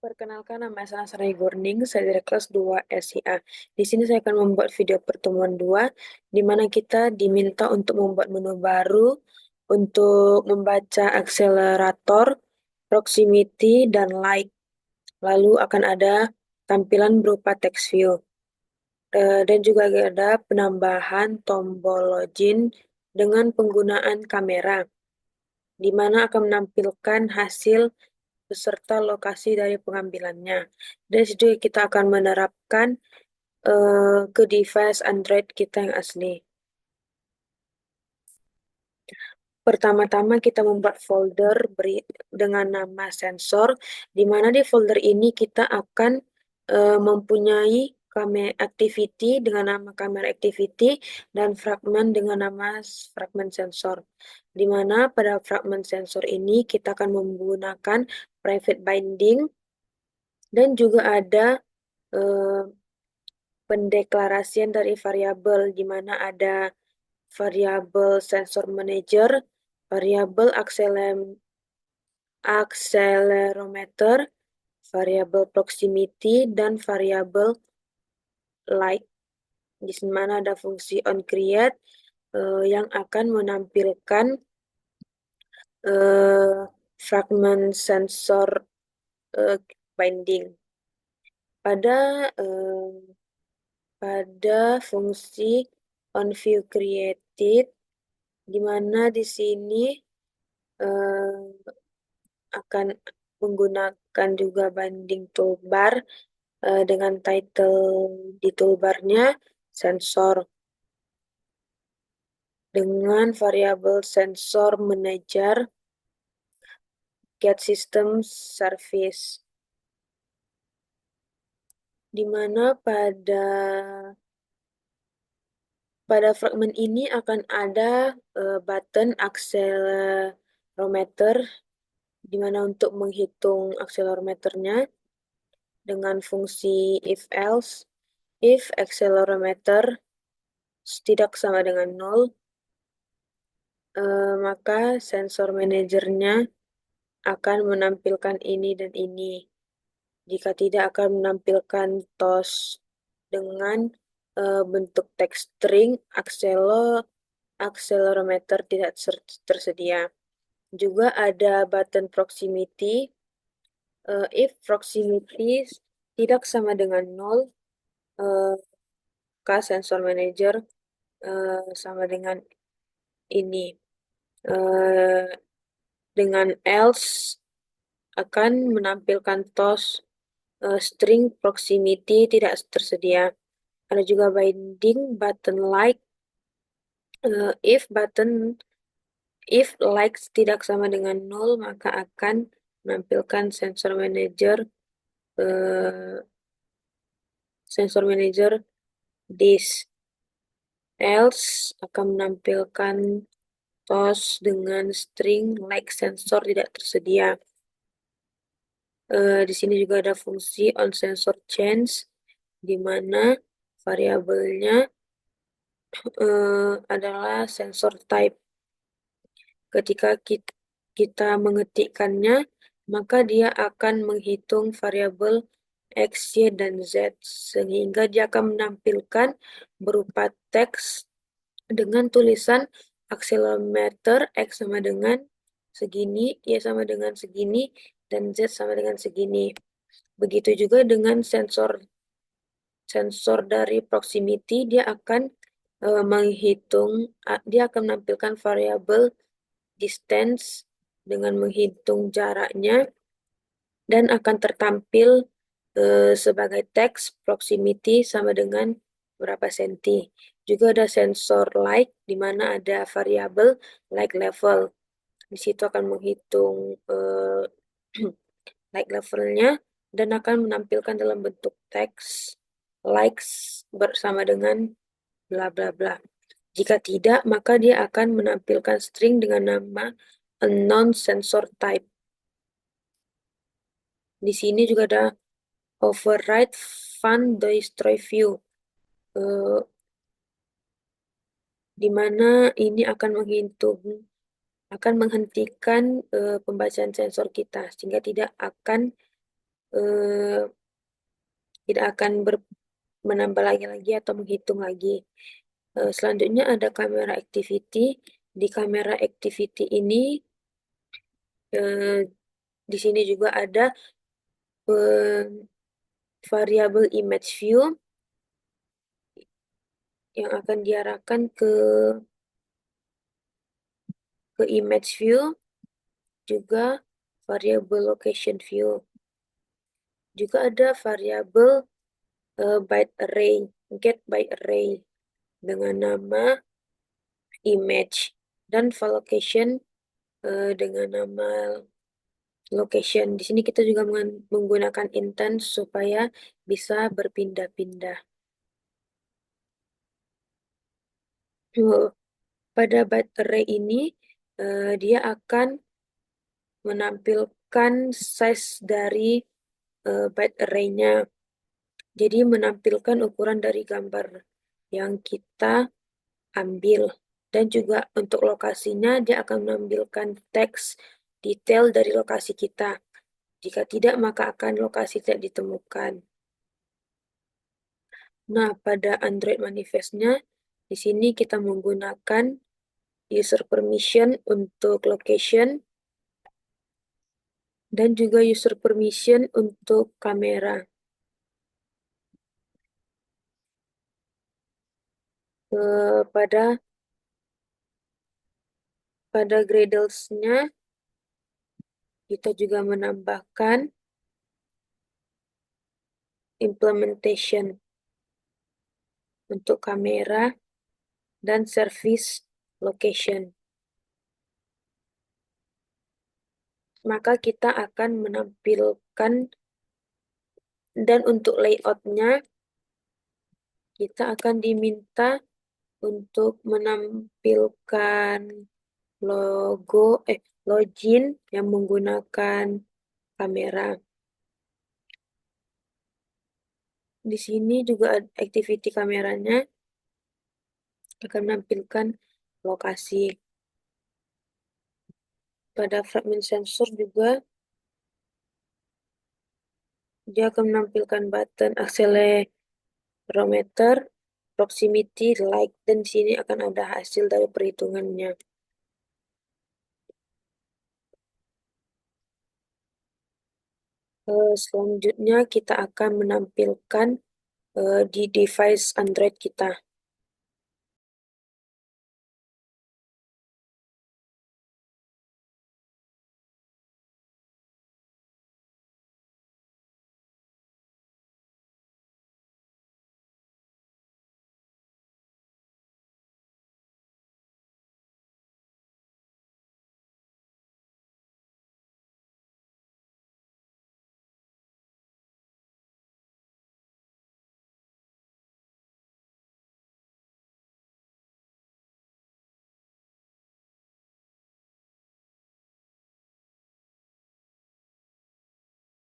Perkenalkan, nama saya Sarai Gurning, saya dari kelas 2 SIA. Di sini saya akan membuat video pertemuan 2, di mana kita diminta untuk membuat menu baru, untuk membaca akselerator, proximity, dan like. Lalu akan ada tampilan berupa text view. Dan juga ada penambahan tombol login dengan penggunaan kamera, di mana akan menampilkan hasil beserta lokasi dari pengambilannya. Dan situ kita akan menerapkan ke device Android kita yang asli. Pertama-tama kita membuat folder dengan nama sensor, di mana di folder ini kita akan mempunyai activity dengan nama kamera activity dan fragment dengan nama fragment sensor. Di mana pada fragment sensor ini kita akan menggunakan private binding dan juga ada eh, pendeklarasian dari variabel, di mana ada variabel sensor manager, variabel accelerometer, variabel proximity, dan variabel light. Di mana ada fungsi onCreate yang akan menampilkan fragment sensor binding. Pada fungsi onViewCreated, di mana di sini akan menggunakan juga binding toolbar dengan title di toolbarnya sensor dengan variabel sensor manager get system service, di mana pada fragmen ini akan ada button accelerometer, di mana untuk menghitung accelerometernya dengan fungsi if else, if accelerometer tidak sama dengan 0, maka sensor manajernya akan menampilkan ini dan ini. Jika tidak, akan menampilkan toast dengan bentuk teks string accelerometer tidak tersedia. Juga ada button proximity. If proximity tidak sama dengan 0, maka sensor manager sama dengan ini. Dengan else akan menampilkan toast string proximity tidak tersedia. Ada juga binding button like. If like tidak sama dengan 0, maka akan menampilkan sensor manager this. Else akan menampilkan toast dengan string like sensor tidak tersedia. Di sini juga ada fungsi onSensor change, di mana variabelnya adalah sensor type. Ketika kita mengetikkannya, maka dia akan menghitung variabel X, Y, dan Z, sehingga dia akan menampilkan berupa teks dengan tulisan accelerometer X sama dengan segini, Y sama dengan segini, dan Z sama dengan segini. Begitu juga dengan sensor dari proximity, dia akan dia akan menampilkan variabel distance dengan menghitung jaraknya dan akan tertampil sebagai teks proximity sama dengan berapa senti. Juga ada sensor like, di mana ada variabel like level. Di situ akan menghitung like levelnya dan akan menampilkan dalam bentuk teks likes bersama dengan bla bla bla. Jika tidak, maka dia akan menampilkan string dengan nama unknown sensor type. Di sini juga ada override fun destroy view, di mana ini akan menghentikan pembacaan sensor kita, sehingga tidak akan eh, tidak akan menambah lagi atau menghitung lagi. Selanjutnya ada kamera activity. Di kamera activity ini eh, di sini juga ada variabel image view yang akan diarahkan ke image view, juga variabel location view. Juga ada variabel byte array, get byte array dengan nama image, dan location dengan nama location. Di sini kita juga menggunakan intent supaya bisa berpindah-pindah. Pada byte array ini, dia akan menampilkan size dari byte array-nya. Jadi menampilkan ukuran dari gambar yang kita ambil. Dan juga untuk lokasinya, dia akan menampilkan teks detail dari lokasi kita. Jika tidak, maka akan lokasi tidak ditemukan. Nah, pada Android manifest-nya, di sini kita menggunakan user permission untuk location, dan juga user permission untuk kamera. Pada Gradles-nya, kita juga menambahkan implementation untuk kamera dan service location. Maka kita akan menampilkan, dan untuk layout-nya, kita akan diminta untuk menampilkan login yang menggunakan kamera. Di sini juga activity kameranya akan menampilkan lokasi. Pada fragment sensor juga dia akan menampilkan button accelerometer, proximity, light, dan di sini akan ada hasil dari perhitungannya. Selanjutnya kita akan menampilkan di device Android kita.